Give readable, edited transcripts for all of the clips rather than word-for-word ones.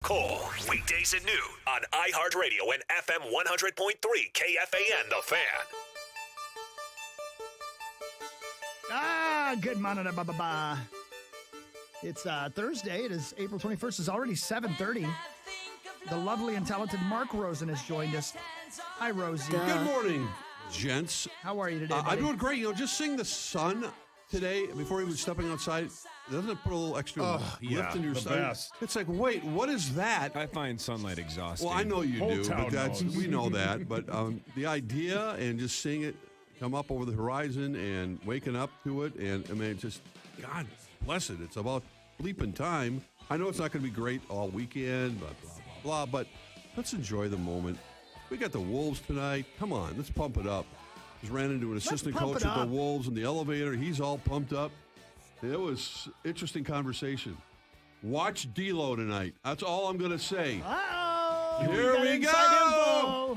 Paul. Weekdays at noon on iHeartRadio and FM 100.3 KFAN The Fan. Good morning. It's Thursday. It is April 21st. It's already 7:30. The lovely and talented Mark Rosen has joined us. Hi, Rosie. Good morning, gents. How are you today, I'm buddy? doing great. Just seeing the sun today before even stepping outside, doesn't it put a little extra lift in your stomach? It's like, wait, what is that? I find sunlight exhausting. Well, I know you Whole do, town but knows. we know that. But the idea and just seeing it come up over the horizon and waking up to it, and I mean, just, God bless it. It's about bleeping time. I know it's not going to be great all weekend, blah, blah, blah, blah, but let's enjoy the moment. We got the Wolves tonight. Come on, let's pump it up. Just ran into an assistant coach at the Wolves in the elevator. He's all pumped up. It was interesting conversation. Watch D-Lo tonight. That's all I'm going to say. Uh-oh. Here we go.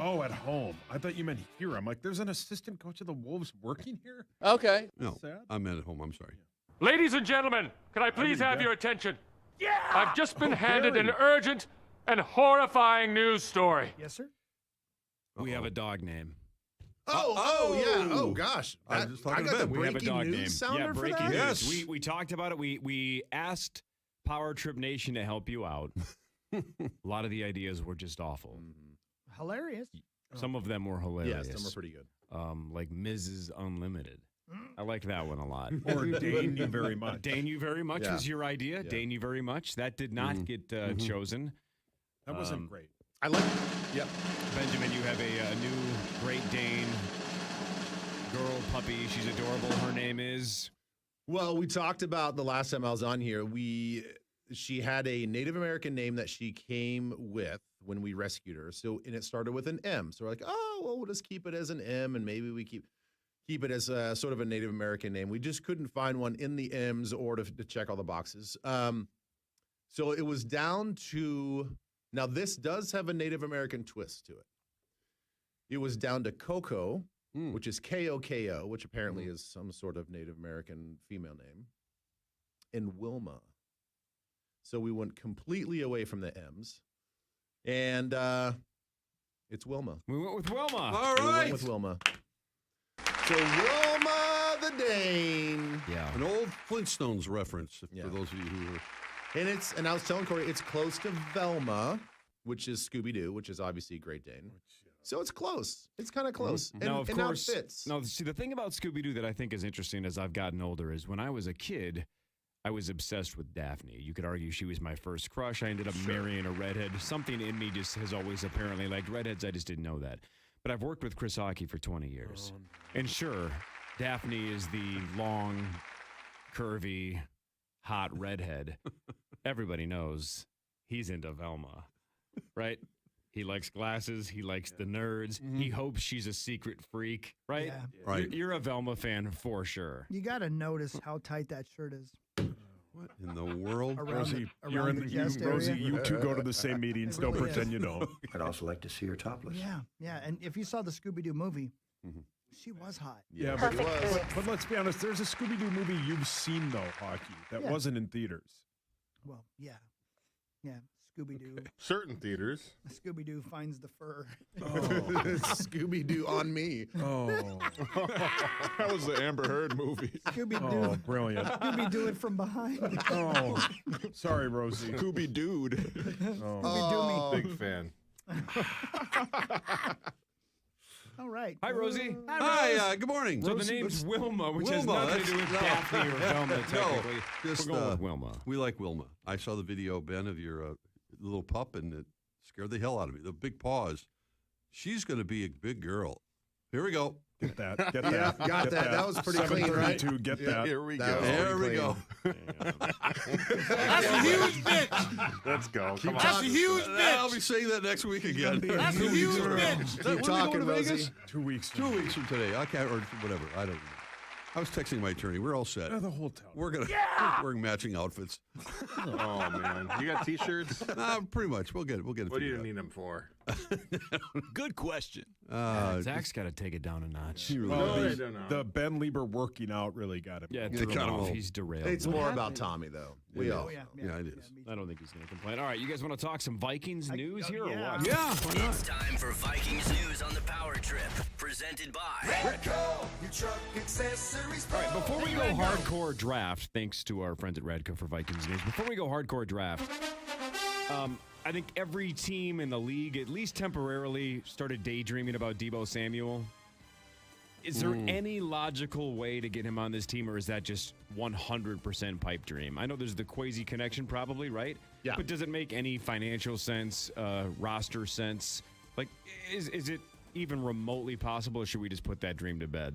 Oh, at home. I thought you meant here. I'm like, there's an assistant coach of the Wolves working here? Okay. No, Sad. I meant at home. I'm sorry. Ladies and gentlemen, can I please have your attention? Yeah! I've just been handed an urgent and horrifying news story. Yes, sir. We have a dog name. Yeah. Oh, gosh. I was just talking got to the Ben. We have a breaking dog news name. sounder Yeah, for breaking that? news. Yes. We talked about it. We asked Power Trip Nation to help you out. A lot of the ideas were just awful. Hilarious. Some of them were hilarious. Yes, some are pretty good. Like Mrs. Unlimited. I liked that one a lot. Or Dane you very much. Dane you very much Yeah. was your idea. Yeah. Dane you very much. That did not get chosen. That wasn't great. I like Yep. Benjamin, you have a new Great Dane girl puppy. She's adorable. Her name is... Well, we talked about the last time I was on here. She had a Native American name that she came with when we rescued her. So, and it started with an M. So we're like, oh, well, we'll just keep it as an M, and maybe we keep it as a sort of a Native American name. We just couldn't find one in the M's or to check all the boxes. So it was down to, now this does have a Native American twist to it. It was down to Coco, which is K-O-K-O, which apparently is some sort of Native American female name, and Wilma. So we went completely away from the M's, and it's Wilma. We went with Wilma. All We right. went with Wilma. So Wilma the Dane. Yeah. An old Flintstones reference, Yeah. for those of you who were... And I was telling Corey, it's close to Velma, which is Scooby-Doo, which is obviously Great Dane. So it's close. It's kind of close. And, Now, of and course, now it fits. No, see, the thing about Scooby-Doo that I think is interesting as I've gotten older is when I was a kid, I was obsessed with Daphne. You could argue she was my first crush. I ended up marrying a redhead. Something in me just has always apparently liked redheads. I just didn't know that. But I've worked with Chris Hockey for 20 years. And sure, Daphne is the long, curvy, hot redhead. Everybody knows he's into Velma, right? He likes glasses. He likes the nerds. He hopes she's a secret freak, right? Yeah. Right. You're a Velma fan for sure. You got to notice how tight that shirt is. What in the world? Around Rosie, the, you're around in the the, chest Rosie, area. you two go to the same meetings. Don't really is. pretend you don't. I'd also like to see her topless. Yeah. And if you saw the Scooby-Doo movie, she was hot. Yeah, but let's be honest. There's a Scooby-Doo movie you've seen, though, Hockey, that Yeah. wasn't in theaters. Well, yeah. Scooby-Doo. Certain theaters. Scooby-Doo finds the fur. Scooby-Doo on me. Oh, That was the Amber Heard movie. Scooby-Doo. oh, brilliant. Scooby-Doo it from behind. Oh, sorry, Rosie. Scooby Dude. Scooby-Doo me. Big fan. All right. Hi, Rosie. Hi, good morning. So the name's Wilma, which has Wilma, nothing to do with that's- no. Daphne or Velma, technically. just, We're going with Wilma. We like Wilma. I saw the video, Ben, of your little pup, and it scared the hell out of me. The big paws. She's going to be a big girl. Here we go. Get that. Get Yeah, that. got get that. That was pretty clean, right? 7:32, Get that. Here we That go. was There we clean. go. That's a huge bitch. Let's go. Come on. That's a huge I'll be saying that next week again. That's a huge bitch. When Keep are we talking, going to Rosie. Vegas? 2 weeks. 2 weeks from today. I can't, or whatever. I don't know. I was texting my attorney. We're all set. The hotel. We're gonna wearing matching outfits. Oh man, you got T-shirts. Pretty much. We'll get it. What do you figured need them for? Good question. Zach's got to take it down a notch. The Ben Leber working out really got him. Yeah, They threw cut him him off. off. He's derailed. It's more about Tommy, though. We all. Yeah, it is. I don't think he's going to complain. All right, you guys want to talk some Vikings news here or yeah. what? Yeah. It's time for Vikings news on the Power Trip, presented by All right, before we go hardcore draft, thanks to our friends at Radco for Vikings news. Before we go hardcore draft, I think every team in the league, at least temporarily, started daydreaming about Deebo Samuel. Is there any logical way to get him on this team, or is that just 100% pipe dream? I know there's the Kwesi connection probably, right? Yeah. But does it make any financial sense, roster sense? Like, is it even remotely possible, or should we just put that dream to bed?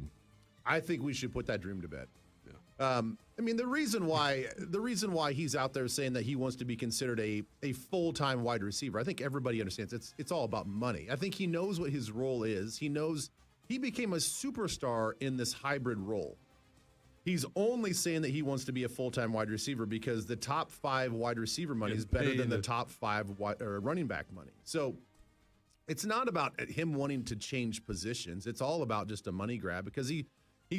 I think we should put that dream to bed. I mean, the reason why he's out there saying that he wants to be considered a full-time wide receiver, I think everybody understands it's all about money. I think he knows what his role is. He knows he became a superstar in this hybrid role. He's only saying that he wants to be a full-time wide receiver because the top 5 wide receiver money is better than the top 5 running back money. So it's not about him wanting to change positions. It's all about just a money grab because he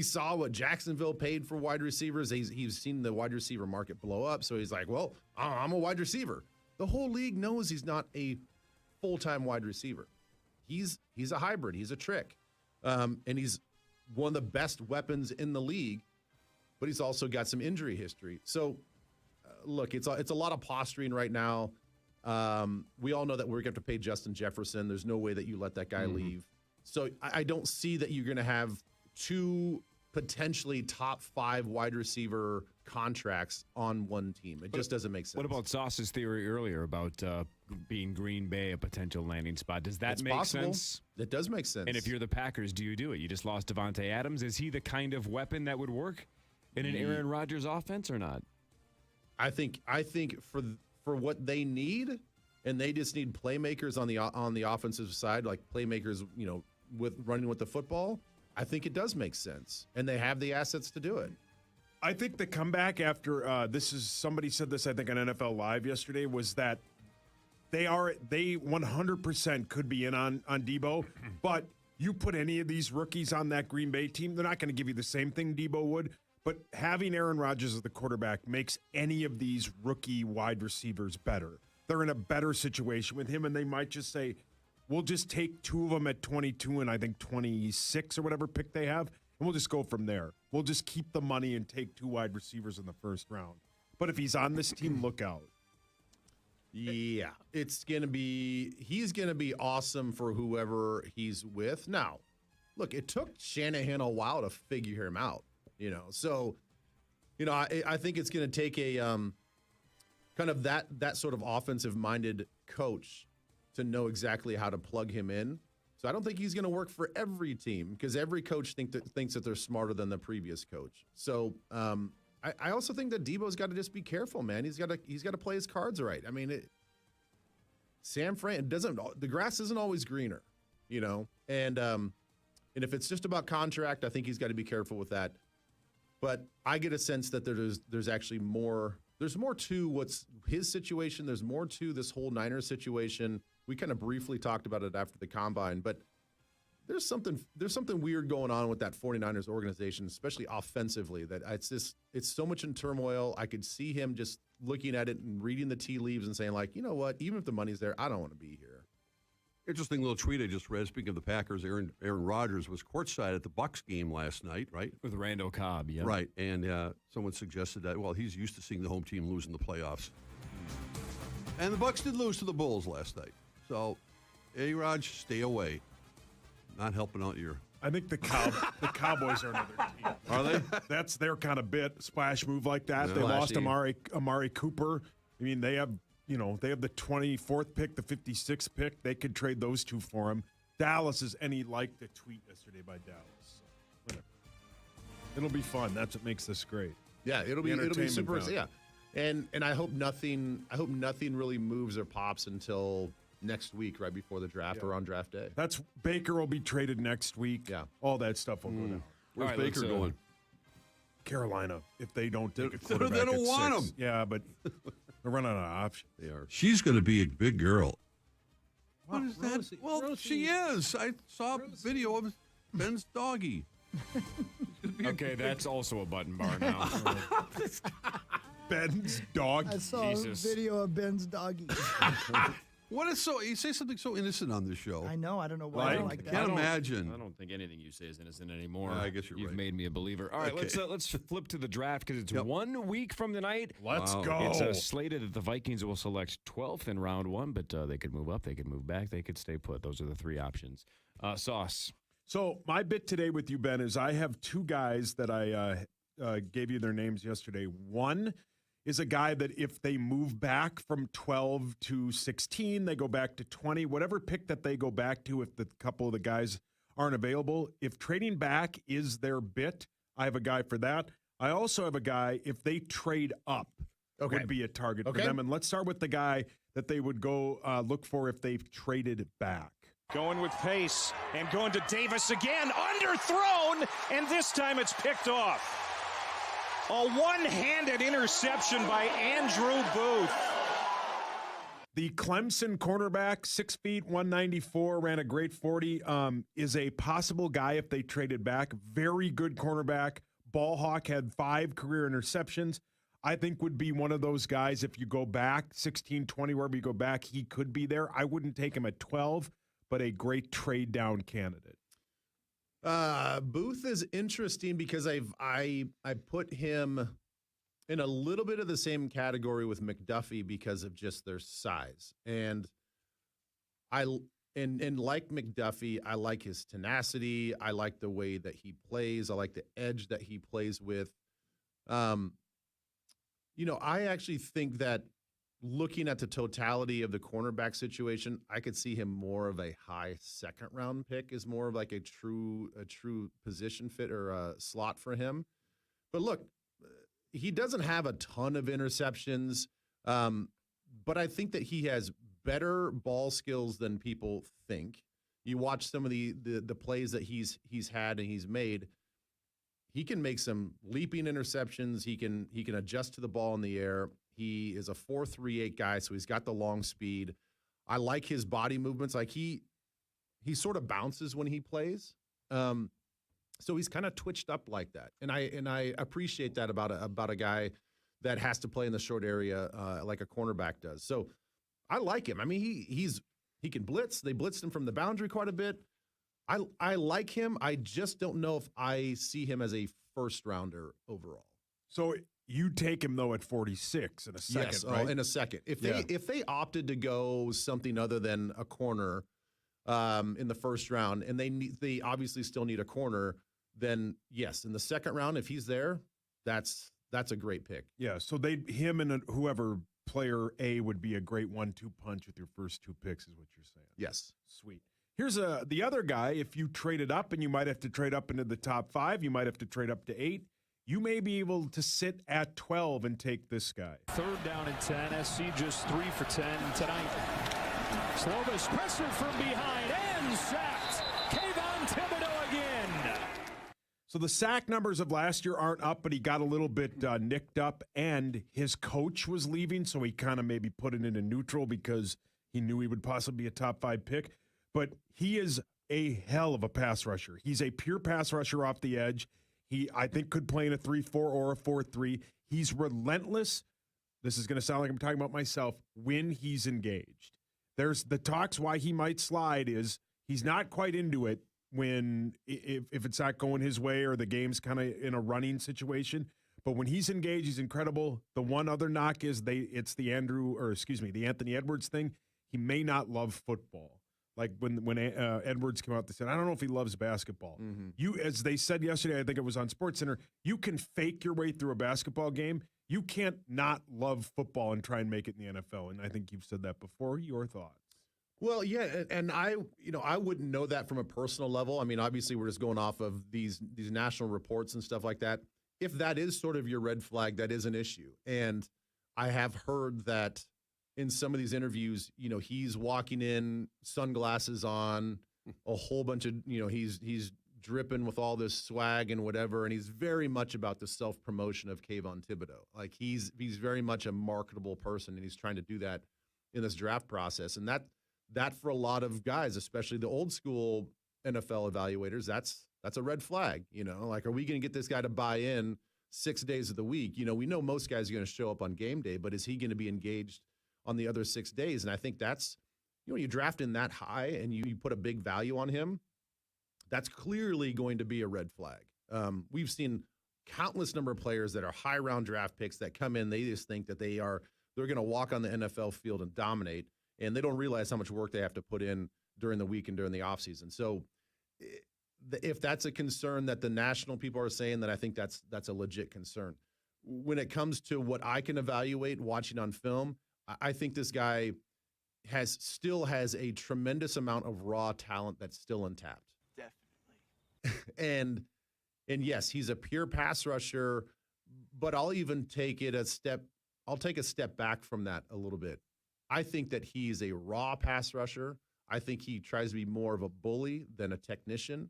saw what Jacksonville paid for wide receivers. He's seen the wide receiver market blow up. So he's like, well, I'm a wide receiver. The whole league knows he's not a full-time wide receiver. He's a hybrid. He's a trick. And he's one of the best weapons in the league, but he's also got some injury history. So, look, it's a lot of posturing right now. We all know that we're going to pay Justin Jefferson. There's no way that you let that guy leave. So I don't see that you're going to have 2 potentially top 5 wide receiver contracts on one team. It just doesn't make sense. What about Sauce's theory earlier about being Green Bay a potential landing spot? Does that make sense? It does make sense. And if you're the Packers, do you do it? You just lost Devontae Adams. Is he the kind of weapon that would work in an Aaron Rodgers offense or not? I think for what they need, and they just need playmakers on the offensive side, like playmakers, with running with the football. I think it does make sense, and they have the assets to do it. I think the comeback after somebody said this, I think on NFL Live yesterday, was that they 100% could be in on Deebo, but you put any of these rookies on that Green Bay team, they're not going to give you the same thing Deebo would. But having Aaron Rodgers as the quarterback makes any of these rookie wide receivers better. They're in a better situation with him, and they might just say, we'll just take 2 of them at 22 and I think 26 or whatever pick they have, and we'll just go from there. We'll just keep the money and take 2 wide receivers in the first round. But if he's on this team, look out. Yeah, he's going to be awesome for whoever he's with. Now, look, it took Shanahan a while to figure him out, So, I think it's going to take a kind of that sort of offensive-minded coach to know exactly how to plug him in. So I don't think he's going to work for every team because every coach thinks that they're smarter than the previous coach. So I also think that Deebo's got to just be careful, man. He's got to play his cards right. I mean, the grass isn't always greener, and if it's just about contract, I think he's got to be careful with that. But I get a sense that there's actually more. There's more to what's his situation. There's more to this whole Niners situation. We kind of briefly talked about it after the combine, but there's something weird going on with that 49ers organization, especially offensively, that it's so much in turmoil. I could see him just looking at it and reading the tea leaves and saying, like, you know what, even if the money's there, I don't want to be here. Interesting little tweet I just read. Speaking of the Packers, Aaron Rodgers was courtside at the Bucs game last night, right? With Randall Cobb, yeah. Right, and someone suggested that, well, he's used to seeing the home team lose in the playoffs. And the Bucs did lose to the Bulls last night. So, A-Rod, stay away. Not helping out your... I think the Cowboys are another team. Are they? That's their kind of splash move like that. Yeah. They lost Amari Cooper. I mean, they have the 24th pick, the 56th pick. They could trade those 2 for him. Dallas is, and he liked the tweet yesterday by Dallas. So, whatever. It'll be fun. That's what makes this great. Yeah, it'll be super. Yeah, and I hope nothing really moves or pops until next week, right before the draft or on draft day. That's Baker will be traded next week. Yeah, all that stuff will go down. Where's Baker going? Carolina. If they don't take a quarterback, they don't want him. Yeah, but they're running out of options. They are. She's going to be a big girl. What is that? Well, she is. I saw a video of Ben's doggy. Okay, that's also a button bar now. Ben's dog. I saw Jesus. a video of Ben's doggy. What is so? You say something so innocent on this show. I know. I don't know why I like that. Can't imagine. I don't think anything you say is innocent anymore. I guess you're You've right. made me a believer. All right, Okay. let's flip to the draft because it's 1 week from tonight. Let's Wow. go. It's slated that the Vikings will select 12th in round 1, but they could move up, they could move back, they could stay put. Those are the 3 options. Sauce. So my bit today with you, Ben, is I have 2 guys that I gave you their names yesterday. One is a guy that if they move back from 12 to 16, they go back to 20, whatever pick that they go back to, if the couple of the guys aren't available, if trading back is their bit, I have a guy for that. I also have a guy, if they trade up, would be a target for them. And let's start with the guy that they would go look for if they've traded back. Going with pace and going to Davis again, underthrown, and this time it's picked off. A one-handed interception by Andrew Booth. The Clemson cornerback, 6 feet, 194, ran a great 40, is a possible guy if they traded back. Very good cornerback. Ball hawk, had 5 career interceptions. I think would be one of those guys, if you go back, 16, 20, wherever you go back, he could be there. I wouldn't take him at 12, but a great trade down candidate. Booth is interesting because I put him in a little bit of the same category with McDuffie because of just their size. And like McDuffie, I like his tenacity. I like the way that he plays. I like the edge that he plays with. I actually think that looking at the totality of the cornerback situation, I could see him more of a high second round pick, is more of like a true position fit or a slot for him. But look, he doesn't have a ton of interceptions, but I think that he has better ball skills than people think. You watch some of the plays that he's had and he's made. He can make some leaping interceptions. He can adjust to the ball in the air. He is a 4.38 guy, so he's got the long speed. I like his body movements. Like he sort of bounces when he plays. So he's kind of twitched up like that. And I appreciate that about a guy that has to play in the short area like a cornerback does. So I like him. I mean, he can blitz. They blitzed him from the boundary quite a bit. I like him. I just don't know if I see him as a first rounder overall. So you take him though at 46 in a second, yes, right? In a second. If they opted to go something other than a corner in the first round, and they obviously still need a corner, then yes, in the second round, if he's there, that's a great pick. Yeah. So him and whoever player A would be a great 1-2 punch with your first 2 picks, is what you're saying. Yes. Sweet. Here's the other guy. If you traded up, and you might have to trade up into the top 5, you might have to trade up to 8. You may be able to sit at 12 and take this guy. 3rd down and 10. SC just 3 for 10 tonight. Slovis pressured from behind and sacked. Kayvon Thibodeau again. So the sack numbers of last year aren't up, but he got a little bit nicked up, and his coach was leaving, so he kind of maybe put it into neutral because he knew he would possibly be a top 5 pick. But he is a hell of a pass rusher. He's a pure pass rusher off the edge. He, I think, could play in a 3-4 or a 4-3. He's relentless. This is going to sound like I'm talking about myself. When he's engaged, there's the talks why he might slide is he's not quite into it when if it's not going his way or the game's kind of in a running situation. But when he's engaged, he's incredible. The one other knock is it's the Anthony Edwards thing. He may not love football. Like when Edwards came out, they said, I don't know if he loves basketball. Mm-hmm. You, as they said yesterday, I think it was on SportsCenter, you can fake your way through a basketball game. You can't not love football and try and make it in the NFL. And I think you've said that before. Your thoughts? Well, yeah, and I wouldn't know that from a personal level. I mean, obviously, we're just going off of these national reports and stuff like that. If that is sort of your red flag, that is an issue. And I have heard that in some of these interviews, he's walking in, sunglasses on, a whole bunch of, he's dripping with all this swag and whatever, and he's very much about the self-promotion of Kayvon Thibodeau. Like he's very much a marketable person, and he's trying to do that in this draft process. And that for a lot of guys, especially the old school NFL evaluators, that's a red flag. Like, are we going to get this guy to buy in 6 days of the week? We know most guys are going to show up on game day, but is he going to be engaged on the other 6 days? And I think that's, you draft in that high and you put a big value on him, that's clearly going to be a red flag. We've seen countless number of players that are high round draft picks that come in, they just think that they're going to walk on the NFL field and dominate, and they don't realize how much work they have to put in during the week and during the offseason. So if that's a concern that the national people are saying, then I think that's a legit concern. When it comes to what I can evaluate watching on film, I think this guy still has a tremendous amount of raw talent that's still untapped. Definitely. And yes, he's a pure pass rusher, but I'll even take a step back from that a little bit. I think that he's a raw pass rusher. I think he tries to be more of a bully than a technician.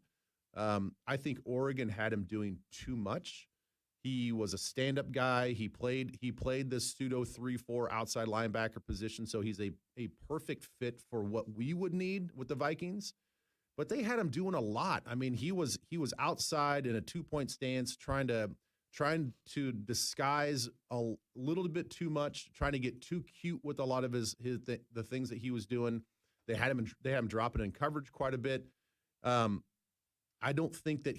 I think Oregon had him doing too much. He was a stand-up guy. He played the pseudo 3-4 outside linebacker position, so he's a perfect fit for what we would need with the Vikings. But they had him doing a lot. I mean, he was outside in a 2-point stance, trying to disguise a little bit too much, trying to get too cute with a lot of the things that he was doing. They had him dropping in coverage quite a bit. I don't think that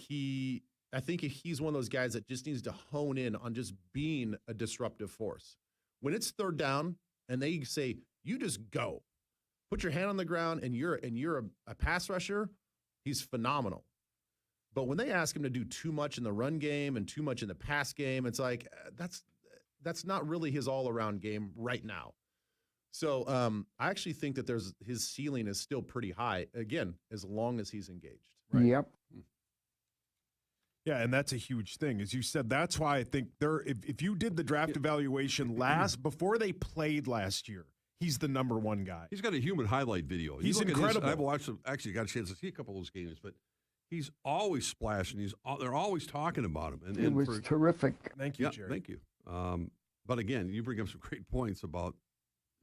I think he's one of those guys that just needs to hone in on just being a disruptive force. When it's third down and they say, you just go, put your hand on the ground and you're a pass rusher, he's phenomenal. But when they ask him to do too much in the run game and too much in the pass game, it's like, that's not really his all-around game right now. So I actually think that his ceiling is still pretty high, again, as long as he's engaged. Right? Yep. Yeah, and that's a huge thing. As you said, that's why I think if you did the draft evaluation before they played last year, he's the number one guy. He's got a human highlight video. He's incredible. I've watched him. Actually, got a chance to see a couple of those games, but he's always splashing. They're always talking about him. And it was terrific. Thank you, Jerry. Thank you. But again, you bring up some great points about,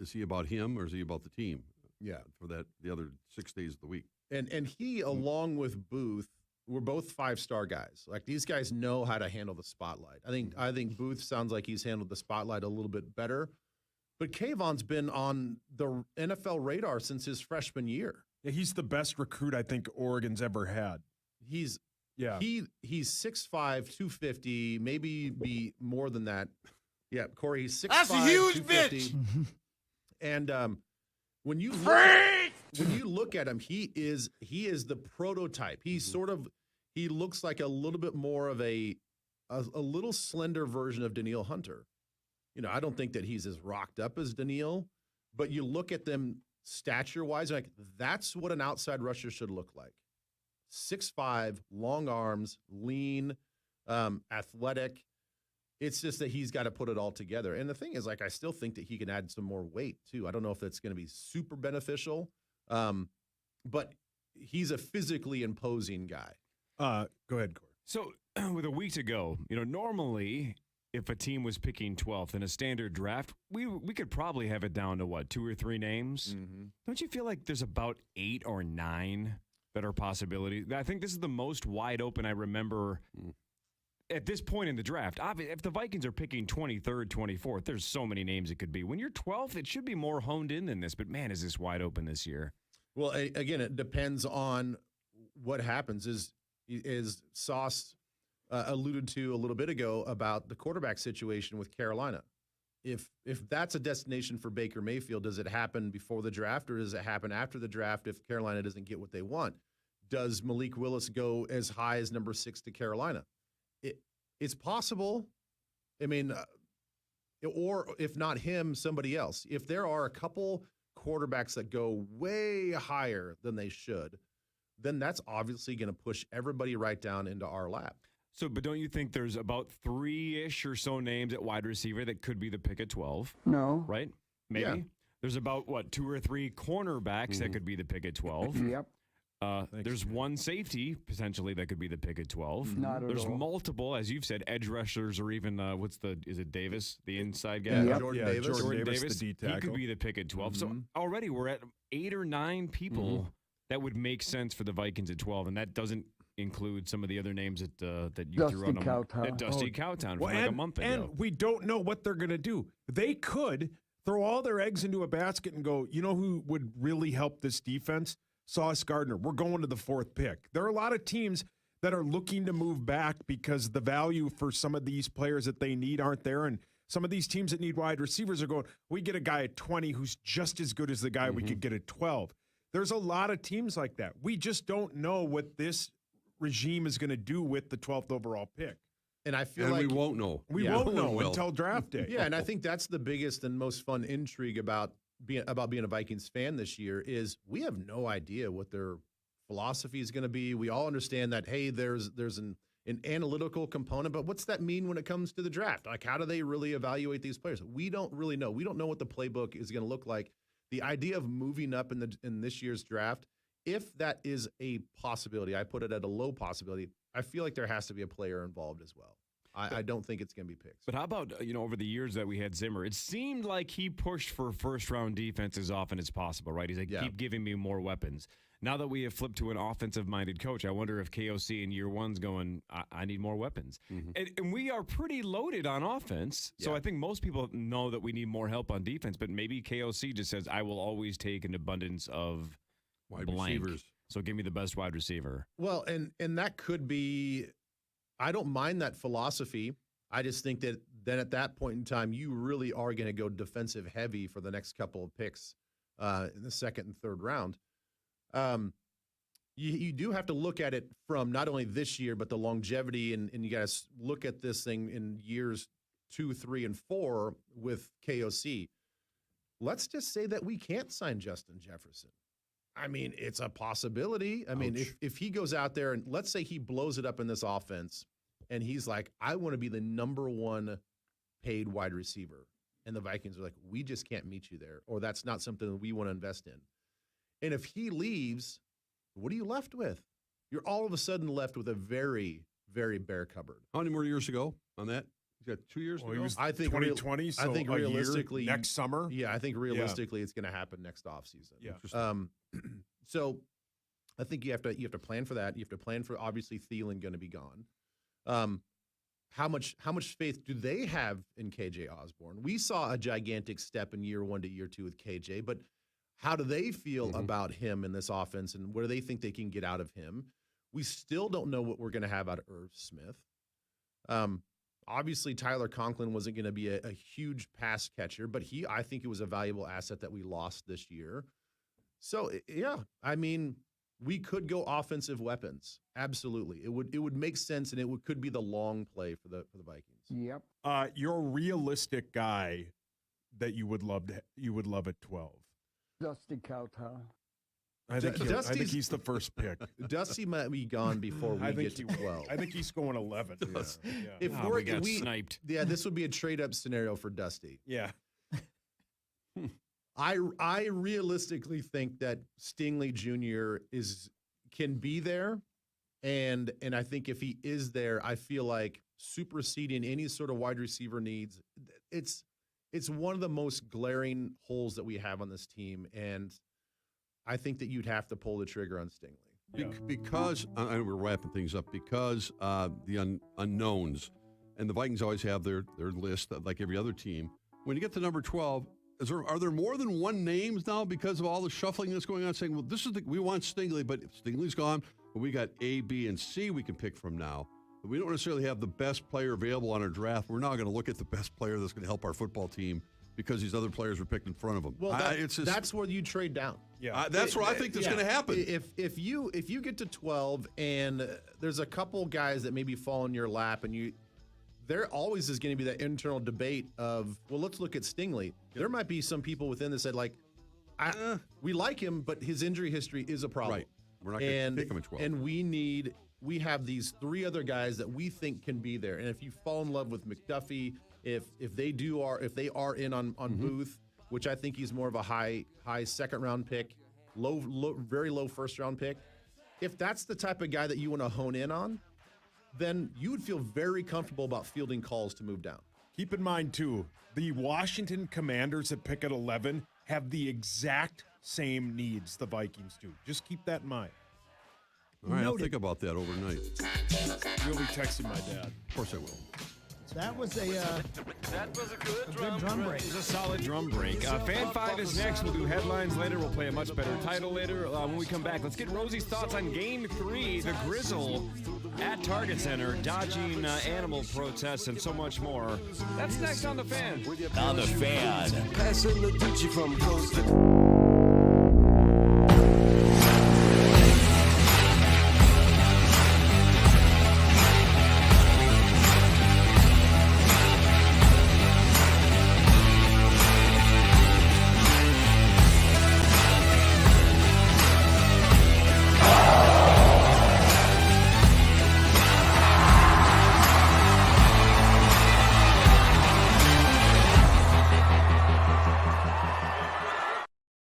is he about him or is he about the team? Yeah. For the other 6 days of the week. And he, along with Booth, were both 5-star guys. Like, these guys know how to handle the spotlight. I think Booth sounds like he's handled the spotlight a little bit better. But Kayvon's been on the NFL radar since his freshman year. Yeah, he's the best recruit I think Oregon's ever had. He's 6'5", 250, maybe be more than that. Yeah, Corey, he's 6'5", That's a huge 250. Bitch. And when you look at him, he is the prototype. He looks like a little bit more of a little slender version of Danielle Hunter. I don't think that he's as rocked up as Danielle, but you look at them stature-wise, like, that's what an outside rusher should look like. 6'5", long arms, lean, athletic. It's just that he's got to put it all together. And the thing is, like, I still think that he can add some more weight, too. I don't know if that's going to be super beneficial, but he's a physically imposing guy. Go ahead, Corey. So with a week to go, normally if a team was picking 12th in a standard draft, we could probably have it down to, 2 or 3 names? Mm-hmm. Don't you feel like there's about 8 or 9 that are possibilities? I think this is the most wide open I remember at this point in the draft. If the Vikings are picking 23rd, 24th, there's so many names it could be. When you're 12th, it should be more honed in than this. But, man, is this wide open this year? Well, again, it depends on what happens. Is Sauce alluded to a little bit ago about the quarterback situation with Carolina. If that's a destination for Baker Mayfield, does it happen before the draft or does it happen after the draft if Carolina doesn't get what they want? Does Malik Willis go as high as number 6 to Carolina? It's possible. I mean, or if not him, somebody else. If there are a couple quarterbacks that go way higher than they should, then that's obviously going to push everybody right down into our lap. So, but don't you think there's about 3-ish or so names at wide receiver that could be the pick at 12? No. Right? Maybe? Yeah. There's about, 2 or 3 cornerbacks that could be the pick at 12? Yep. There's one safety potentially that could be the pick at 12. Not at There's all. multiple, as you've said, edge rushers, or even is it Davis, the inside guy? Yeah, Jordan Davis. Jordan Davis, the D He could tackle. be the pick at 12. So already we're at 8 or 9 people that would make sense for the Vikings at 12, and that doesn't include some of the other names that you threw Dusty on them. Cowtown. Dusty Cowtown from and, a month ago. And we don't know what they're going to do. They could throw all their eggs into a basket and go, you know who would really help this defense? Sauce Gardner. We're going to the 4th pick. There are a lot of teams that are looking to move back because the value for some of these players that they need aren't there. And some of these teams that need wide receivers are going, we get a guy at 20 who's just as good as the guy we could get at 12. There's a lot of teams like that. We just don't know what this regime is going to do with the 12th overall pick. And I feel And like we won't know. We No won't one know will. until draft day. Yeah, and I think that's the biggest and most fun intrigue about being a Vikings fan this year is we have no idea what their philosophy is going to be. We all understand that, hey, there's an analytical component, but what's that mean when it comes to the draft? Like, how do they really evaluate these players? We don't really know. We don't know what the playbook is going to look like. The idea of moving up in this year's draft, if that is a possibility, I put it at a low possibility. I feel like there has to be a player involved as well. I don't think it's going to be picks. But how about, over the years that we had Zimmer, it seemed like he pushed for first-round defense as often as possible, right? He's like, keep giving me more weapons. Now that we have flipped to an offensive-minded coach, I wonder if KOC in year one's going, I need more weapons. And we are pretty loaded on offense, so I think most people know that we need more help on defense, but maybe KOC just says, I will always take an abundance of Wide blank. receivers. So give me the best wide receiver. Well, and that could be – I don't mind that philosophy. I just think that then at that point in time, you really are going to go defensive heavy for the next couple of picks in the 2nd and 3rd round. You do have to look at it from not only this year, but the longevity, and you got to look at this thing in years 2, 3, and 4 with KOC. Let's just say that we can't sign Justin Jefferson. I mean, it's a possibility. I mean, if he goes out there and let's say he blows it up in this offense and he's like, I want to be the number 1 paid wide receiver. And the Vikings are like, we just can't meet you there. Or that's not something that we want to invest in. And if he leaves, what are you left with? You're all of a sudden left with a very, very bare cupboard. How many more years ago on that? He's got 2 years to go? I think 2020, so I think a year, realistically next summer. Yeah, I think realistically it's going to happen next offseason. Yeah. So I think you have to plan for that. You have to plan for obviously Thielen going to be gone. How much faith do they have in KJ Osborne? We saw a gigantic step in year 1 to year 2 with KJ, but how do they feel about him in this offense, and what do they think they can get out of him? We still don't know what we're going to have out of Irv Smith. Obviously, Tyler Conklin wasn't going to be a huge pass catcher, but I think it was a valuable asset that we lost this year. So, yeah, I mean, we could go offensive weapons. Absolutely. It would make sense, and could be the long play for the Vikings. Yep. Your realistic guy that you would love at 12. Dusty Cowtown. I think he's the first pick. Dusty might be gone before we get to 12. I think he's going 11. Yeah. If we got sniped. Yeah, this would be a trade-up scenario for Dusty. Yeah. I realistically think that Stingley Jr. can be there, and I think if he is there, I feel like superseding any sort of wide receiver needs. It's one of the most glaring holes that we have on this team, and I think that you'd have to pull the trigger on Stingley. Because we're wrapping things up, because the unknowns, and the Vikings always have their list like every other team. When you get to number 12, are there more than one names now because of all the shuffling that's going on, saying, well, we want Stingley, but if Stingley's gone, but we got A, B, and C we can pick from now. But we don't necessarily have the best player available on our draft. We're now going to look at the best player that's going to help our football team because these other players were picked in front of them. Well, that's where you trade down. Yeah, that's what I think that's going to happen. If you get to 12 and there's a couple guys that maybe fall in your lap, and there always is going to be that internal debate of, well, let's look at Stingley. There might be some people within that said, like, we like him, but his injury history is a problem. Right. We're not going to pick him at 12. And we have these 3 other guys that we think can be there. And if you fall in love with McDuffie, if they are in on Booth, which I think he's more of a high second round pick, very low first round pick, if that's the type of guy that you want to hone in on, then you would feel very comfortable about fielding calls to move down. Keep in mind, too, the Washington Commanders at pick at 11 have the exact same needs the Vikings do. Just keep that in mind. All right, I'll think about that overnight. You'll be texting my dad. Of course I will. That was a good drum break. It was a solid drum break. Fan 5 is next. We'll do headlines later. We'll play a much better title later. When we come back, let's get Rosie's thoughts on Game 3, the Grizzle at Target Center, dodging animal protests, and so much more. That's next on The Fan. On The Fan. Passing the Gucci from coast to